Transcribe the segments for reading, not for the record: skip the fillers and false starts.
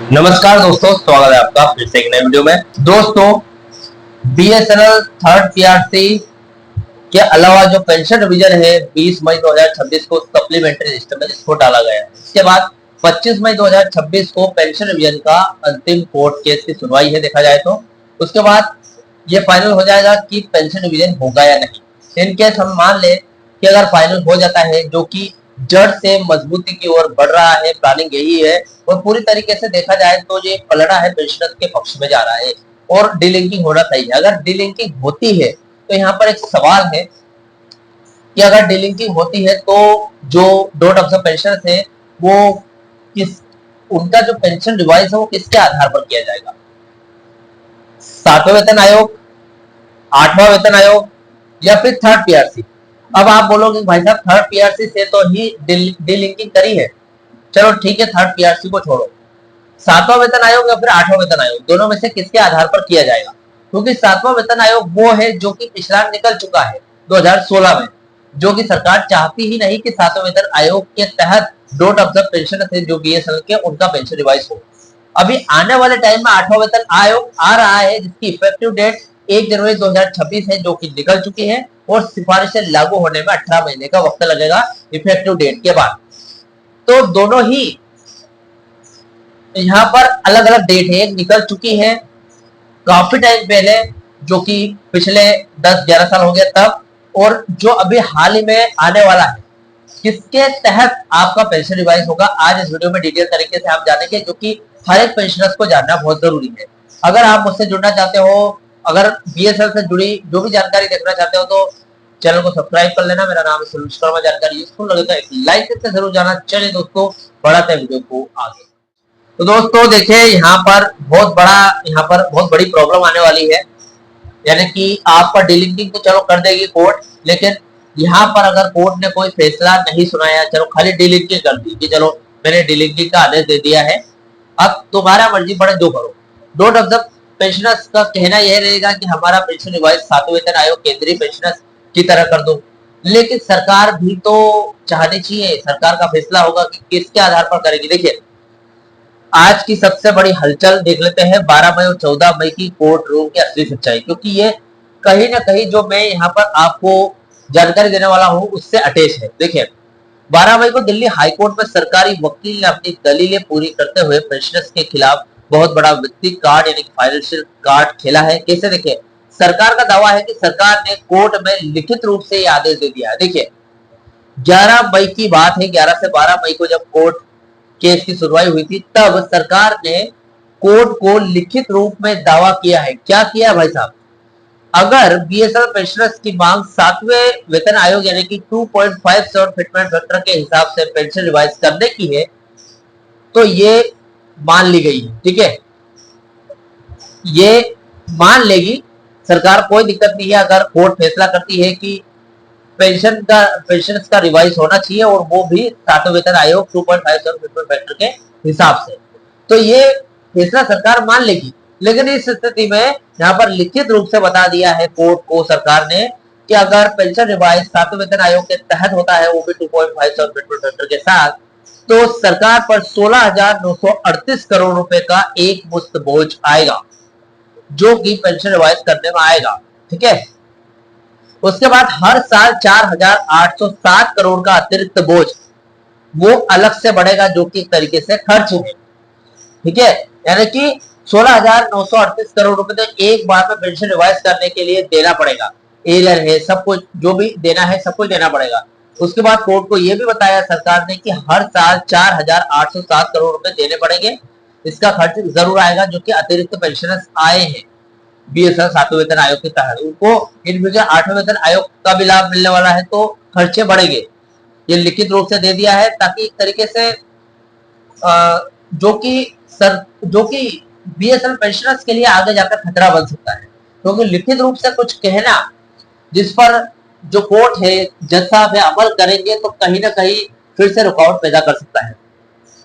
नमस्कार दोस्तों, स्वागत है आपका फिर से एक नए वीडियो में। दोस्तों, बीएसएनएल थर्ड पीआरसी के अलावा जो पेंशन रिवीजन है 20 मई 2026 को सप्लीमेंट्री लिस्ट में इसको डाला गया है। इसके बाद 25 मई 2026 को पेंशन रिवीजन का अंतिम कोर्ट केस की सुनवाई है देखा जाए तो। उसके बाद ये फाइनल हो जाएगा कि पेंशन रिवीजन होगा या नहीं। इन केस हम मान ले कि अगर फाइनल हो जाता है, जो कि जड़ से मजबूती की ओर बढ़ रहा है, प्लानिंग यही है और पूरी तरीके से देखा जाए तो ये पलड़ा है पेंशनर्स के पक्ष में जा रहा है और डीलिंकिंग होना चाहिए। अगर डीलिंकिंग होती है तो यहाँ पर एक सवाल है कि अगर डीलिंकिंग होती है तो जो डॉट ऑफ द पेंशन है वो किस उनका जो पेंशन रिवाइज है वो किसके आधार पर किया जाएगा? सातवें वेतन आयोग, आठवां वेतन आयोग या फिर थर्ड पीआरसी? अब आप बोलोगे भाई साहब थर्ड पीआरसी से तो ही डीलिंकिंग करी है। चलो ठीक है, थर्ड पीआरसी को छोड़ो, सातवां वेतन आयोग या फिर आठवां वेतन आयोग, दोनों में से किसके आधार पर किया जाएगा? क्योंकि सातवां वेतन आयोग वो है जो कि पिछला निकल चुका है 2016 में, जो कि सरकार चाहती ही नहीं कि सातवें वेतन आयोग के तहत डॉट ऑफ द पेंशन थे जो बीएसएनएल के उनका पेंशन रिवाइज हो। अभी आने वाले टाइम में आठवां वेतन आयोग आ रहा है जिसकी इफेक्टिव डेट 1 जनवरी 2026 है, जो कि निकल चुकी है और सिफारिशें लागू होने में 18 महीने का वक्त लगेगा इफेक्टिव डेट के बाद। तो दोनों ही यहाँ पर अलग अलग डेट है, एक निकल चुकी है काफी टाइम पहले जो कि पिछले 10-11 साल हो गया तब, और जो अभी हाल ही में आने वाला है किसके तहत आपका पेंशन रिवाइज होगा। आज इस वीडियो में डिटेल तरीके से आप जानेंगे, जो कि हर एक पेंशनर्स को जानना बहुत जरूरी है। अगर आप मुझसे जुड़ना चाहते हो, अगर बीएसएल से जुड़ी जो भी जानकारी देखना चाहते हो तो चैनल को सब्सक्राइब कर लेना। मेरा नाम है सुनील शर्मा। जानकारी यूजफुल लगे तो एक लाइक करके जरूर जाना। चलिए दोस्तों, बढ़ाते हैं वीडियो को आगे। तो दोस्तों देखिए, यहाँ पर बहुत बड़ी प्रॉब्लम आने वाली है, यानी कि आपका डीलिंकिंग तो चलो कर देगी कोर्ट, लेकिन यहाँ पर अगर कोर्ट ने कोई फैसला नहीं सुनाया, चलो खाली डीलिंकिंग कर दी कि चलो मैंने डीलिंकिंग का आदेश दे दिया है, अब तुम्हारा मर्जी पड़े जो करो। डॉट ऑफ द पेंशनर्स का कहना यह रहेगा कि हमारा पेंशन रिवाइज सातवें वेतन आयोग केंद्रीय पेंशनर्स की तरह कर दो, लेकिन सरकार भी तो चाहनी चाहिए, सरकार का फैसला होगा कि किसके आधार पर करेगी। देखिए, आज की सबसे बड़ी हलचल देख लेते हैं 12 मई और 14 मई की कोर्ट रूम की असली सच्चाई, क्योंकि ये कहीं ना कहीं जो मैं यहाँ पर आपको जानकारी देने वाला हूँ उससे अटैच है। देखिए, 12 मई को दिल्ली हाईकोर्ट में सरकारी वकील ने अपनी दलीलें पूरी करते हुए पेंशनर्स के खिलाफ बहुत बड़ा वित्तीय कार्ड यानी फाइनेंशियल कार्ड खेला है। कैसे? देखिए, सरकार का दावा है कि सरकार ने कोर्ट में लिखित रूप से यह आदेश दे दिया है। देखिए, 11 मई की बात है, 11 से 12 मई को जब कोर्ट केस की सुनवाई हुई थी तब सरकार ने कोर्ट को लिखित रूप में दावा किया है। क्या किया भाई साहब? अगर बीएसएनएल पेंशनर्स की मांग सातवें वेतन आयोग यानी कि 2.57 फिटमेंट फैक्टर के हिसाब से पेंशन रिवाइज करने की है तो ये मान ली गई है। ठीक है, ये मान लेगी सरकार, कोई दिक्कत नहीं है अगर कोर्ट फैसला करती है कि पेंशन का रिवाइज होना चाहिए और वो भी सातवें वेतन आयोग 2.57 फिटमेंट फैक्टर के हिसाब से, तो ये फैसला सरकार मान लेगी। लेकिन इस स्थिति में यहाँ पर लिखित रूप से बता दिया है कोर्ट को सरकार ने कि अगर पेंशन रिवाइज सातवें वेतन आयोग के तहत होता है वो भी 2.57 फिटमेंट फैक्टर के साथ, तो सरकार पर 16,938 करोड़ रुपए का एक मुश्त बोझ आएगा जो कि पेंशन रिवाइज करने में आएगा। ठीक है, उसके बाद हर साल 4,807 करोड़ का अतिरिक्त बोझ वो अलग से बढ़ेगा जो कि एक तरीके से खर्च है। ठीक है, यानी कि 16,938 करोड़ रुपए तो एक बार में पेंशन रिवाइज करने के लिए देना पड़ेगा। एरियर है, सब कुछ जो भी देना है सब कुछ देना पड़ेगा। उसके बाद कोर्ट को यह भी बताया सरकार ने कि हर साल 4,807 करोड़ रुपए देने पड़ेंगे, इसका खर्च जरूर आएगा जो कि अतिरिक्त पेंशनर्स आए हैं बीएसएनएल सातवें वेतन आयोग के तहत, उनको इन फ्यूचर आठवें वेतन आयोग का भी लाभ मिलने वाला है तो खर्चे बढ़ेंगे। ये लिखित रूप से दे दिया है ताकि एक तरीके से जो कि बीएसएनएल पेंशनर्स के लिए आगे जाकर खतरा बन सकता है, क्योंकि लिखित रूप से कुछ कहना जिस पर जो कोर्ट है जज साहब है अमल करेंगे तो कहीं ना कहीं फिर से रुकावट पैदा कर सकता है,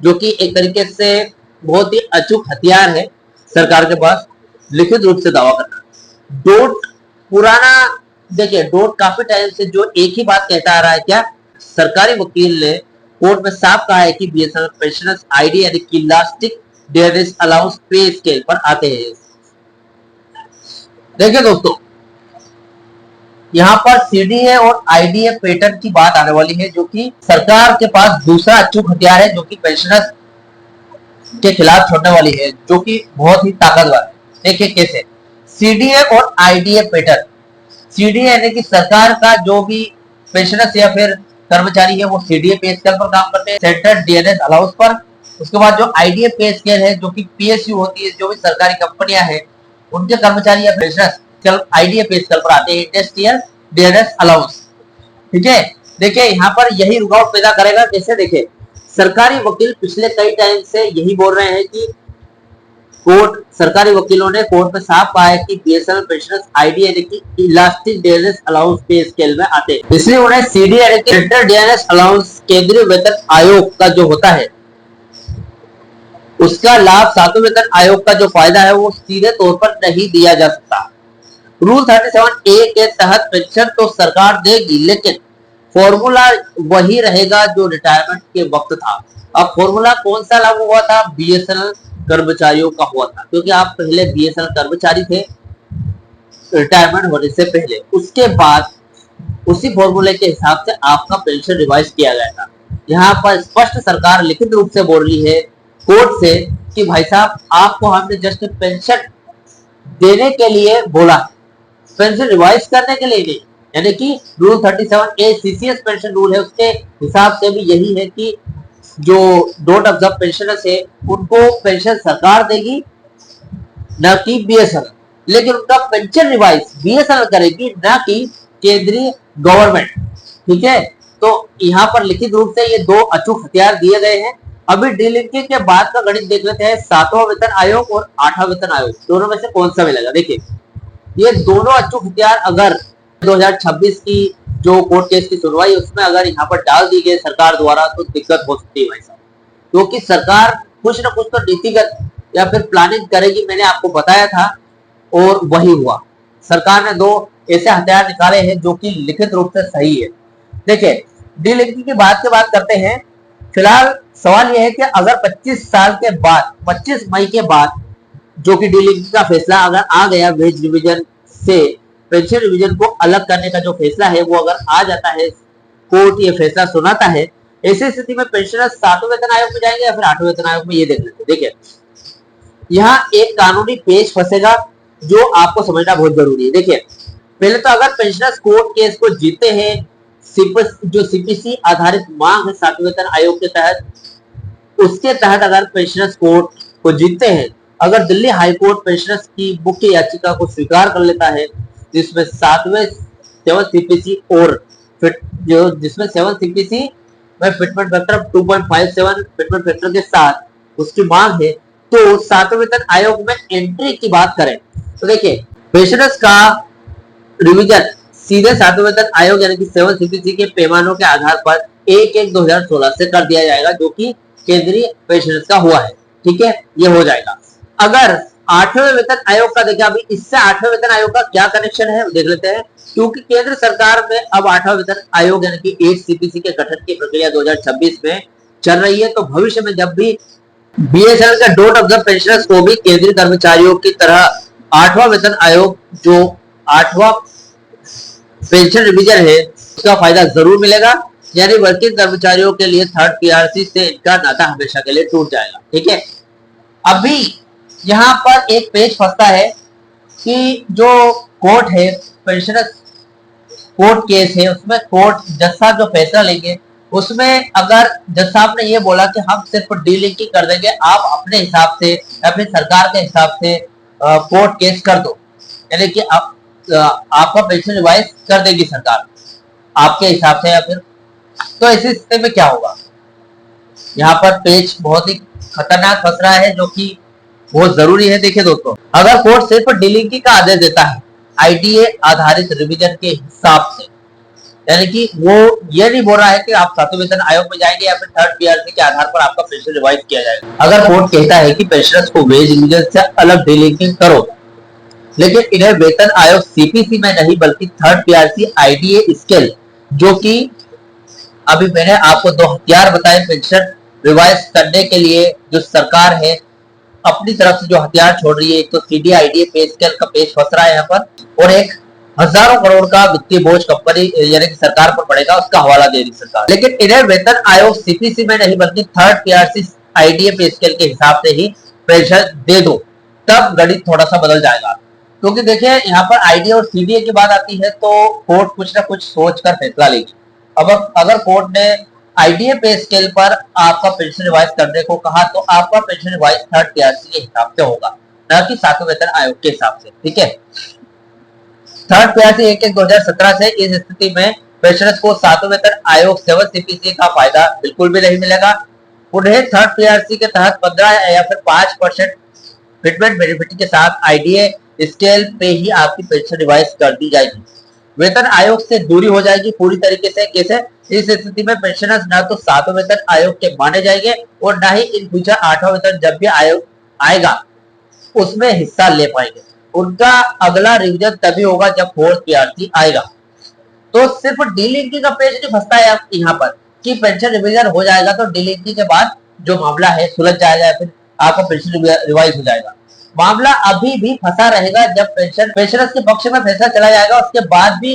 जो कि एक तरीके से बहुत ही अचूक हथियार है सरकार के पास लिखित रूप से दावा करना। डोट पुराना, देखिए डोट काफी टाइम से जो एक ही बात कहता आ रहा है, क्या सरकारी वकील ने कोर्ट में साफ कहा है कि बीएसएनएल पेंशनर्स आईडी यानी कि इलास्टिक डियरेस्ट अलाउंस पे स्केल पर आते हैं। देखिए दोस्तों, यहाँ पर सीडीए और आईडीए पैटर्न की बात आने वाली है, जो कि सरकार के पास दूसरा अचूक हथियार है, जो कि पेंशनर्स के खिलाफ छोड़ने वाली है, जो कि बहुत ही ताकतवर है। देखिए कैसे सीडीए और आईडीए पैटर्न। सीडीए यानी कि सरकार का जो भी पेंशनर्स या फिर कर्मचारी है वो सीडीए पे स्केल पर काम करते हैं, सेंट्रल डीएनएस अलाउंस पर। उसके बाद जो आईडीए पे स्केल है, जो कि पीएसयू होती है, जो भी सरकारी कंपनियां हैं उनके कर्मचारी या पेंशनर्स आईडीए पे स्केल पर आते हैं, इंडस्ट्रियल डीएनएस अलाउंस। ठीक है, देखिए यहाँ पर यही रुकावट पैदा करेगा। कैसे, देखिए सरकारी वकील पिछले कई टाइम से यही बोल रहे हैं कि सरकारी वकीलों ने कोर्ट में साफ कहा है कि बीएसएनएल पेंशनर्स आईडीए यानी कि इलास्टिक डीएनएस अलाउंस पे स्केल में आते हैं, इसलिए उन्हें सीडीए यानी कि सेंट्रल डीएनएस अलाउंस केंद्रीय वेतन आयोग का जो होता है उसका लाभ सातवें वेतन आयोग का जो फायदा है वो सीधे तौर पर नहीं दिया जा सकता। रूल 37A के तहत पेंशन तो सरकार देगी, लेकिन फॉर्मूला वही रहेगा जो रिटायरमेंट के वक्त था। अब फॉर्मूला कौन सा लागू हुआ था? बीएसएनएल कर्मचारियों का हुआ था, क्योंकि आप पहले बीएसएनएल कर्मचारी थे रिटायरमेंट होने से पहले। उसके बाद उसी फॉर्मूले के हिसाब से आपका पेंशन रिवाइज किया गया था। यहाँ पर स्पष्ट सरकार लिखित रूप से बोल रही है कोर्ट से कि भाई साहब आपको हमने जस्ट पेंशन देने के लिए बोला, पेंशन रिवाइज करने के लिए नहीं। यानी कि rule 37A CCS pension rule है, उसके हिसाब से भी यही है कि जो डोंट ऑब्जर्व पेंशनर्स है उनको पेंशन सरकार देगी, न कि बीएसएनएल, लेकिन उनका पेंशन रिवाइज बीएसएनएल करेगी, न कि केंद्रीय गवर्नमेंट। ठीक है, तो यहाँ पर लिखित रूप से ये दो अचूक हथियार दिए गए हैं। अभी डीलिंकिंग के बाद का गणित देख लेते हैं। सातवां वेतन आयोग और आठवां वेतन आयोग, दोनों में से कौन सा मिलेगा? देखिए ये दोनों अचूक हथियार अगर 2026 की जो कोर्ट केस की सुनवाई उसमें अगर यहाँ पर डाल दी गई सरकार द्वारा तो दिक्कत हो सकती है भाई साहब, क्योंकि सरकार कुछ न कुछ तो नीतिगत या फिर प्लानिंग करेगी, मैंने आपको बताया था, और वही हुआ। सरकार ने दो ऐसे हथियार निकाले हैं जो कि लिखित रूप से सही है। देखिए डीलिंकिंग की बात करते हैं। फिलहाल सवाल यह है कि अगर 25 साल के बाद 25 मई के बाद जो कि डीलिंकिंग का फैसला अगर आ गया, वेज डिवीजन से पेंशन डिवीजन को अलग करने का जो फैसला है वो अगर आ जाता है, कोर्ट ये फैसला सुनाता है, ऐसी स्थिति में पेंशनर सातवें वेतन आयोग में जाएंगे या फिर आठवें वेतन आयोग में, ये देख लेते हैं। देखिए यहाँ एक कानूनी पेच फंसेगा जो आपको समझना बहुत जरूरी है। देखिए पहले तो अगर पेंशनर्स कोर्ट केस को जीते हैं, जो सीपीसी आधारित मांग है सातवें वेतन आयोग के तहत, उसके तहत अगर पेंशनर्स कोर्ट को जीतते हैं, अगर दिल्ली हाईकोर्ट पेंशनर्स की मुख्य याचिका को स्वीकार कर लेता है, जिसमें सातवें 7 सीपीसी और जिसमें 7 सीपीसी में फिटमेंट फैक्टर 2.57 फिटमेंट फैक्टर के साथ उसकी मांग है, तो सातवें वेतन आयोग में एंट्री की बात करें तो देखिए पेंशनर्स का रिवीजन सीधे सातवें वेतन आयोग यानी कि 7 सीपीसी के पैमानों के आधार पर 1/1/2016 से कर दिया जाएगा, जो कि केंद्रीय पेंशनर्स का हुआ है। ठीक है, ये हो जाएगा। अगर आठवें वेतन आयोग का देखिए, अभी इससे आठवें वेतन आयोग का क्या कनेक्शन है देख लेते हैं, क्योंकि केंद्र सरकार में अब आठवां वेतन आयोग यानी कि 8 सीपीसी के गठन की प्रक्रिया 2026 में चल रही है। तो भविष्य में जब भी बीएसएनएल का डोंट ऑब्जर्व पेंशनर्स को भी केंद्रीय कर्मचारियों की तरह आठवां वेतन आयोग जो आठवां पेंशन रिवीजन है उसका फायदा जरूर मिलेगा, यानी वर्किंग कर्मचारियों के लिए थर्ड पीआरसी से इनका नाता हमेशा के लिए टूट जाएगा। ठीक है, अभी यहाँ पर एक पेज फंसता है कि जो कोर्ट है पेंशनर्स कोर्ट केस है, उसमें कोर्ट जज साहब जो फैसला लेंगे उसमें अगर जज साहब ने ये बोला कि हम सिर्फ डीलिंकिंग कर देंगे, आप अपने हिसाब से अपनी सरकार के हिसाब से कोर्ट केस कर दो, यानी कि आपका पेंशन रिवाइज कर देगी सरकार आपके हिसाब से, या फिर तो ऐसी स्थिति में क्या होगा? यहाँ पर पेज बहुत ही खतरनाक फंस रहा है, जो कि बहुत जरूरी है। देखिए दोस्तों, अगर कोर्ट सिर्फ डीलिंकिंग का आदेश देता है आईडीए आधारित रिवीजन के हिसाब से, यानी कि वो ये नहीं बोल रहा है कि आप सातवें वेतन आयोग में जाएंगे या फिर थर्ड पीआरसी के आधार पर आपका पेंशन रिवाइज किया जाएगा। अगर कोर्ट कहता है कि पेंशनर्स को वेज रिवीजन से अलग डीलिंकिंग करो, लेकिन इन्हें वेतन आयोग सीपीसी में नहीं बल्कि थर्ड पीआरसी आईडीए स्केल, जो कि अभी मैंने आपको दो हथियार बताए पेंशन रिवाइज करने के लिए जो सरकार है अपनी तरफ से जो हथियार छोड़ रही है, एक तो सीडीए आईडीए पे स्केल का पेज फंस रहा है यहाँ पर, और एक हजारों करोड़ का वित्तीय बोझ कंपनी यानी कि सरकार पर पड़ेगा, उसका हवाला दे रही सरकार। लेकिन इन्हें वेतन आयोग सीपीसी में नहीं बल्कि थर्ड पीआरसी आईडीए पे स्केल के हिसाब से ही पेंशन दे दो, तब गणित थोड़ा सा बदल जाएगा। क्योंकि देखिए यहाँ पर आईडीए और सीडीए की बात आती है तो कोर्ट कुछ ना कुछ सोच कर फैसला लेगी। अब अगर कोर्ट ने आईडीए पे स्केल पर आपका पेंशन रिवाइज करने को कहा तो आपका पेंशन रिवाइज थर्ड पीआरसी के हिसाब से होगा, न कि सातवें वेतन आयोग के हिसाब से। ठीक है, थर्ड पीआरसी 1/1/2017 से इस स्थिति में पेंशनर्स को सातवें वेतन आयोग 7 सीपीसी का फायदा बिल्कुल भी नहीं मिलेगा। उन्हें थर्ड पीआरसी के तहत 15 या फिर 5% फिटमेंट बेनिफिट के साथ आईडीए स्केल पे ही आपकी पेंशन रिवाइज कर दी जाएगी। वेतन आयोग से दूरी हो जाएगी पूरी तरीके से। कैसे? इस स्थिति में पेंशनर्स न तो सातवें वेतन आयोग के माने जाएंगे और न ही इन फ्यूचर 8वां वेतन जब भी आयोग आएगा उसमें हिस्सा ले पाएंगे। उनका अगला रिवीजन तभी होगा जब फोर्थ पीआरसी आएगा। तो सिर्फ डीलिंकिंग का पेज नहीं फंसता है यहाँ पर कि पेंशन रिवीजन हो जाएगा तो डीलिंकिंग के बाद जो मामला है सुलझ जाएगा, फिर आपका पेंशन रिवाइज हो जाएगा। मामला अभी भी फंसा रहेगा। जब पेंशनर्स के पक्ष में फैसला चला जाएगा उसके बाद भी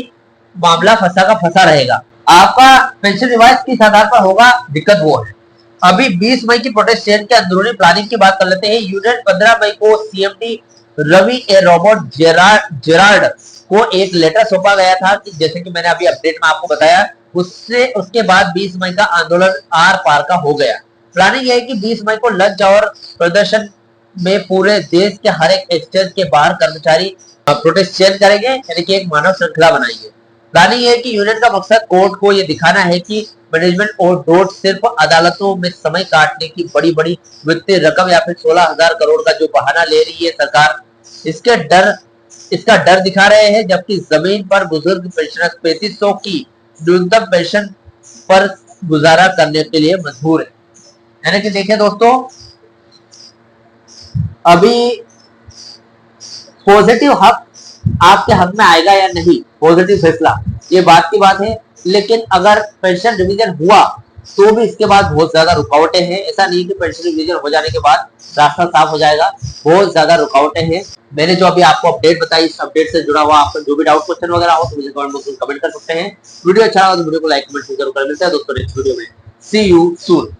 मामला फंसा का फंसा रहेगा। आपका पेंशन रिवाइज किस आधार पर होगा, दिक्कत वो है। अभी 20 मई की प्रोटेस्ट चेन के अंदरूनी प्लानिंग की बात कर लेते हैं। यूनियन 15 मई को सीएमडी रवि ए रॉबर्ट जेरार्ड को एक लेटर सौंपा गया था कि जैसे कि मैंने अभी अपडेट में आपको बताया, उसके बाद 20 मई का आंदोलन आर पार का हो गया। प्लानिंग यह है कि 20 मई को लंच और प्रदर्शन में पूरे देश के हर एक एक्सचेंज के बाहर कर्मचारी प्रोटेस्ट चेन करेंगे, यानी कि एक मानव श्रृंखला बनाएंगे। प्लानिंग ये है कि यूनियन का मकसद कोर्ट को ये दिखाना है कि मैनेजमेंट और डोट सिर्फ अदालतों में समय काटने की बड़ी बड़ी वित्तीय रकम या फिर 16,000 करोड़ का जो बहाना ले रही है सरकार, इसका डर दिखा रहे हैं, जबकि जमीन पर बुजुर्ग पेंशनर्स 3500 की न्यूनतम पेंशन पर गुजारा करने के लिए मजबूर है। यानी कि देखिए दोस्तों, अभी पॉजिटिव हक आपके हक में आएगा या नहीं, पॉजिटिव फैसला, ये बात की बात है। लेकिन अगर पेंशन रिवीजन हुआ तो भी इसके बाद बहुत ज्यादा रुकावटें हैं। ऐसा नहीं कि पेंशन रिवीजन हो जाने के बाद रास्ता साफ हो जाएगा, बहुत ज्यादा रुकावटें हैं। मैंने जो अभी आपको अपडेट बताई, इस अपडेट से जुड़ा हुआ आपका जो भी डाउट क्वेश्चन वगैरह हो तो मुझे कमेंट बॉक्स में कमेंट कर सकते हैं। वीडियो अच्छा लगा तो वीडियो को लाइक कमेंट जरूर कर। मिलते हैं दोस्तों नेक्स्ट वीडियो में। सी यू सून।